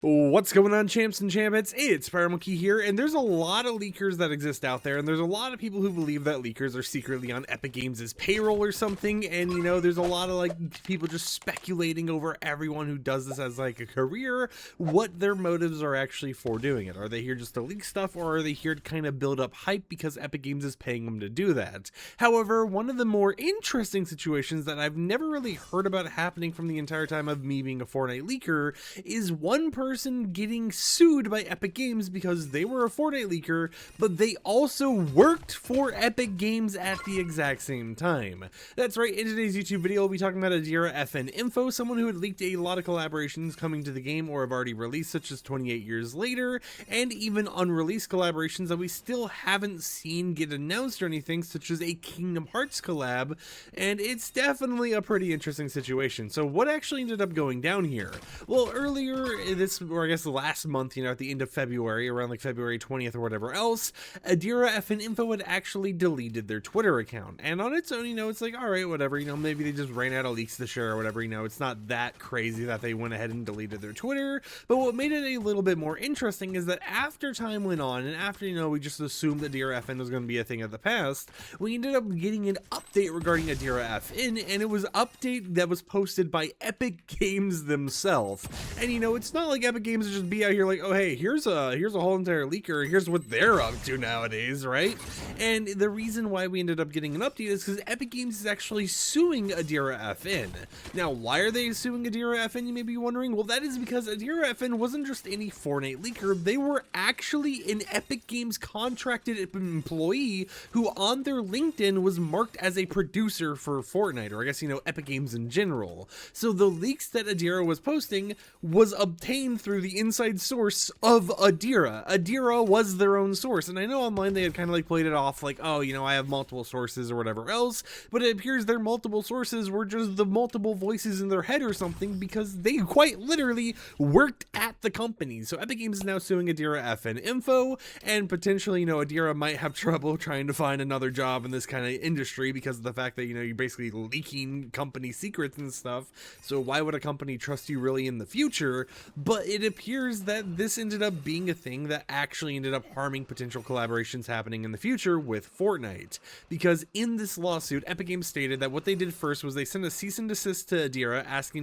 What's going on, champs and champettes? It's FireMonkey here, and there's a lot of leakers that exist out there, and there's a lot of people who believe that leakers are secretly on Epic Games' payroll or something, and you know, there's a lot of people just speculating over everyone who does this as a career, what their motives are actually for doing it. Are they here just to leak stuff, or are they here to kind of build up hype because Epic Games is paying them to do that? However, one of the more interesting situations that I've never really heard about happening from the entire time of me being a Fortnite leaker is one person getting sued by Epic Games because they were a Fortnite leaker, but they also worked for Epic Games at the exact same time. That's right, in today's YouTube video, we'll be talking about Adira FN Info, someone who had leaked a lot of collaborations coming to the game or have already released, such as 28 years later, and even unreleased collaborations that we still haven't seen get announced or anything, such as a Kingdom Hearts collab, and it's definitely a pretty interesting situation. So what actually ended up going down here? Well, earlier or I guess last month, at the end of February, around February 20th or whatever else, Adira FN Info had actually deleted their Twitter account. And on its own, it's like, all right, whatever, maybe they just ran out of leaks to share or whatever, it's not that crazy that they went ahead and deleted their Twitter. But what made it a little bit more interesting is that after time went on, and after, we just assumed that Adira FN was going to be a thing of the past, we ended up getting an update regarding Adira FN, and it was an update that was posted by Epic Games themselves. And, it's not like Epic Games just be out here like, oh hey, here's a whole entire leaker, here's what they're up to nowadays, right? And the reason why we ended up getting an update is because Epic Games is actually suing Adira FN. Now, why are they suing Adira FN, you may be wondering? Well, that is because Adira FN wasn't just any Fortnite leaker, they were actually an Epic Games contracted employee who on their LinkedIn was marked as a producer for Fortnite, or I guess, Epic Games in general. So the leaks that Adira was posting was obtained through the inside source of Adira. Adira was their own source, and I know online they had kind of played it off like, oh, I have multiple sources or whatever else, but it appears their multiple sources were just the multiple voices in their head or something, because they quite literally worked at the company. So Epic Games is now suing Adira FN Info, and potentially, Adira might have trouble trying to find another job in this kind of industry because of the fact that, you're basically leaking company secrets and stuff. So why would a company trust you really in the future? But it appears that this ended up being a thing that actually ended up harming potential collaborations happening in the future with Fortnite. Because in this lawsuit, Epic Games stated that what they did first was they sent a cease and desist to Adira asking,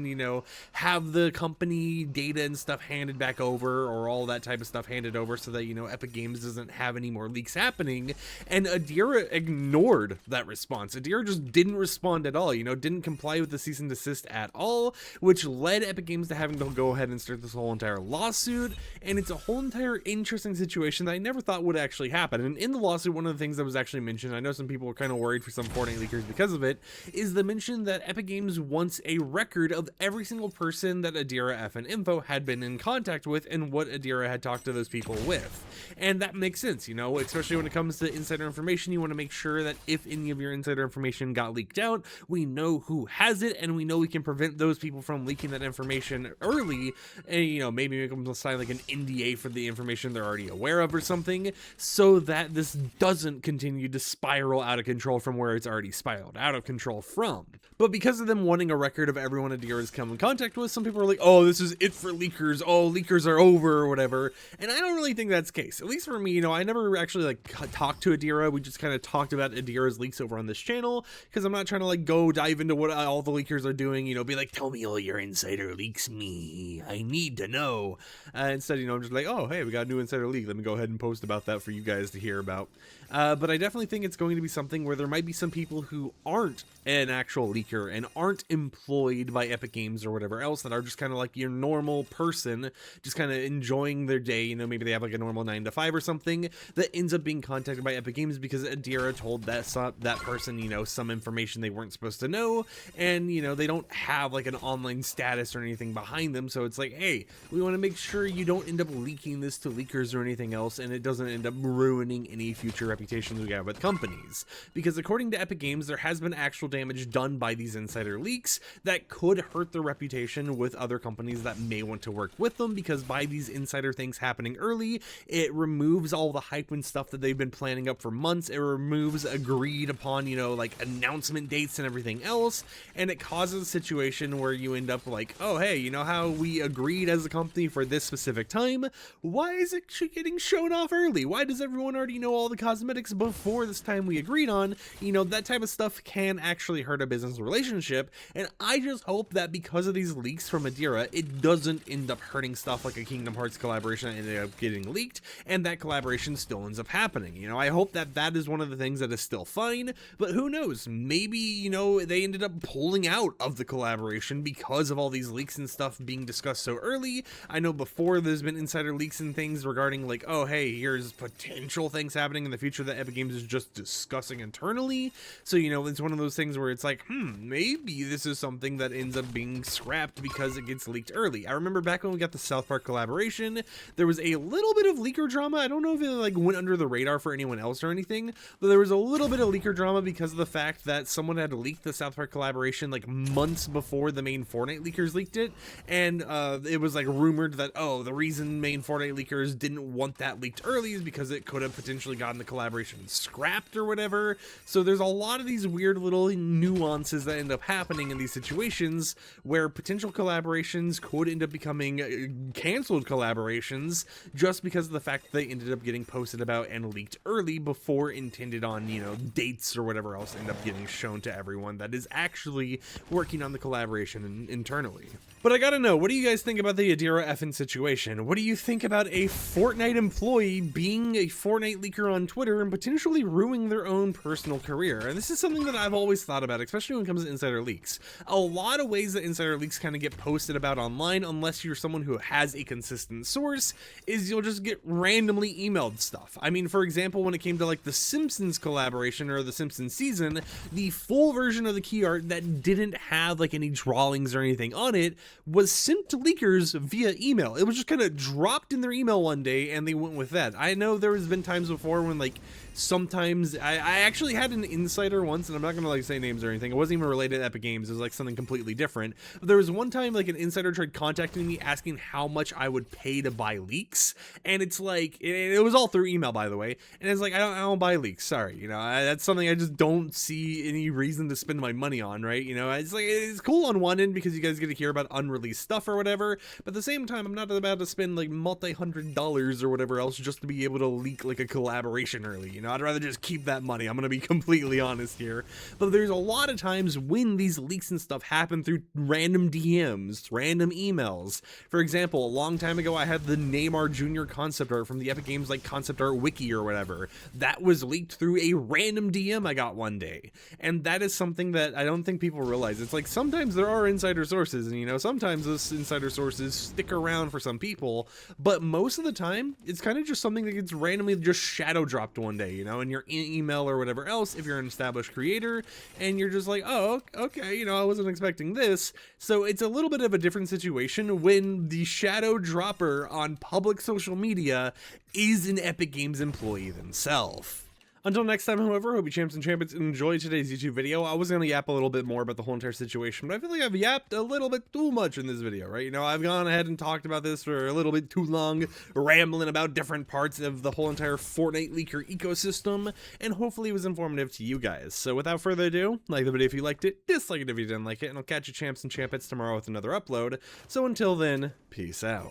have the company data and stuff handed back over, or all that type of stuff handed over, so that, Epic Games doesn't have any more leaks happening. And Adira ignored that response. Adira just didn't respond at all, didn't comply with the cease and desist at all, which led Epic Games to having to go ahead and start this whole entire lawsuit. And it's a whole entire interesting situation that I never thought would actually happen. And in the lawsuit, one of the things that was actually mentioned, I know some people were kind of worried for some Fortnite leakers because of it, is the mention that Epic Games wants a record of every single person that Adira FN Info had been in contact with and what Adira had talked to those people with. And that makes sense, especially when it comes to insider information. You want to make sure that if any of your insider information got leaked out, we know who has it, and we know we can prevent those people from leaking that information early, and maybe make them sign an NDA for the information they're already aware of or something, so that this doesn't continue to spiral out of control from where it's already spiraled out of control from. But because of them wanting a record of everyone Adira's come in contact with, some people are like, oh, this is it for leakers, oh, leakers are over or whatever. And I don't really think that's the case. At least for me, I never actually talked to Adira. We just kind of talked about Adira's leaks over on this channel, because I'm not trying to go dive into what all the leakers are doing, be like, tell me all your insider leaks, me, I need to know. Instead, I'm just like, oh, hey, we got a new insider leak, let me go ahead and post about that for you guys to hear about. But I definitely think it's going to be something where there might be some people who aren't an actual leaker and aren't employed by Epic Games or whatever else, that are just kind of like your normal person, just kind of enjoying their day, maybe they have a normal 9 to 5 or something, that ends up being contacted by Epic Games because Adira told that person, some information they weren't supposed to know, and, they don't have an online status or anything behind them, so it's like, hey, we want to make sure you don't end up leaking this to leakers or anything else, and it doesn't end up ruining any future reputations we have with companies. Because according to Epic Games, there has been actual damage done by these insider leaks that could hurt their reputation with other companies that may want to work with them, because by these insider things happening early, it removes all the hype and stuff that they've been planning up for months. It removes agreed upon, announcement dates and everything else, and it causes a situation where you end up like, oh, hey, how we agreed as a company for this specific time, why is it getting shown off early? Why does everyone already know all the cosmetics before this time we agreed on? You know, that type of stuff can actually hurt a business relationship, and I just hope that because of these leaks from Adira, it doesn't end up hurting stuff like a Kingdom Hearts collaboration that ended up getting leaked, and that collaboration still ends up happening. You know, I hope that that is one of the things that is still fine, but who knows? Maybe, you know, they ended up pulling out of the collaboration because of all these leaks and stuff being discussed so early. I know before there's been insider leaks and things regarding like, oh hey, here's potential things happening in the future that Epic Games is just discussing internally. So, you know, it's one of those things where it's like, maybe this is something that ends up being scrapped because it gets leaked early. I remember back when we got the South Park collaboration, there was a little bit of leaker drama. I don't know if it like went under the radar for anyone else or anything, but there was a little bit of leaker drama because of the fact that someone had leaked the South Park collaboration like months before the main Fortnite leakers leaked it, and it was like rumored that, oh, the reason main Fortnite leakers didn't want that leaked early is because it could have potentially gotten the collaboration scrapped or whatever. So there's a lot of these weird little nuances that end up happening in these situations where potential collaborations could end up becoming canceled collaborations just because of the fact that they ended up getting posted about and leaked early before intended on, you know, dates or whatever else end up getting shown to everyone that is actually working on the collaboration internally. But I gotta know, what do you guys think about the Adira FN situation? What do you think about a Fortnite employee being a Fortnite leaker on Twitter and potentially ruining their own personal career? And this is something that I've always thought about, especially when it comes to insider leaks. A lot of ways that insider leaks kind of get posted about online, unless you're someone who has a consistent source, is you'll just get randomly emailed stuff. I mean, for example, when it came to like the Simpsons collaboration or the Simpsons season, the full version of the key art that didn't have like any drawings or anything on it was sent to leakers via email. It was just kind of dropped in their email one day and they went with that. I know there has been times before when like sometimes I actually had an insider once, and I'm not gonna like say names or anything. It wasn't even related to Epic Games. It was like something completely different. But there was one time like an insider tried contacting me asking how much I would pay to buy leaks, and it's like it was all through email, by the way. And it's like I don't buy leaks. Sorry, you know, that's something I just don't see any reason to spend my money on, right? You know, it's like it's cool on one end because you guys get to hear about unreleased stuff or whatever, but at the same time, I'm not about to spend like multi-$100s or whatever else just to be able to leak like a collaboration early. You know, I'd rather just keep that money. I'm gonna be completely honest here. But there's a lot of times when these leaks and stuff happen through random DMs, random emails. For example, a long time ago, I had the Neymar Jr. concept art from the Epic Games like concept art wiki or whatever. That was leaked through a random DM I got one day. And that is something that I don't think people realize. It's like sometimes there are insider sources, and you know, sometimes those insider sources stick around for some people, but most of the time, it's kind of just something that gets randomly just shadow dropped one day, you know, in your email or whatever else, if you're an established creator, and you're just like, oh, okay, you know, I wasn't expecting this. So it's a little bit of a different situation when the shadow dropper on public social media is an Epic Games employee themselves. Until next time, however, hope you champs and champions enjoyed today's YouTube video. I was going to yap a little bit more about the whole entire situation, but I feel like I've yapped a little bit too much in this video, right? You know, I've gone ahead and talked about this for a little bit too long, rambling about different parts of the whole entire Fortnite leaker ecosystem, and hopefully it was informative to you guys. So without further ado, like the video if you liked it, dislike it if you didn't like it, and I'll catch you champs and champions tomorrow with another upload. So until then, peace out.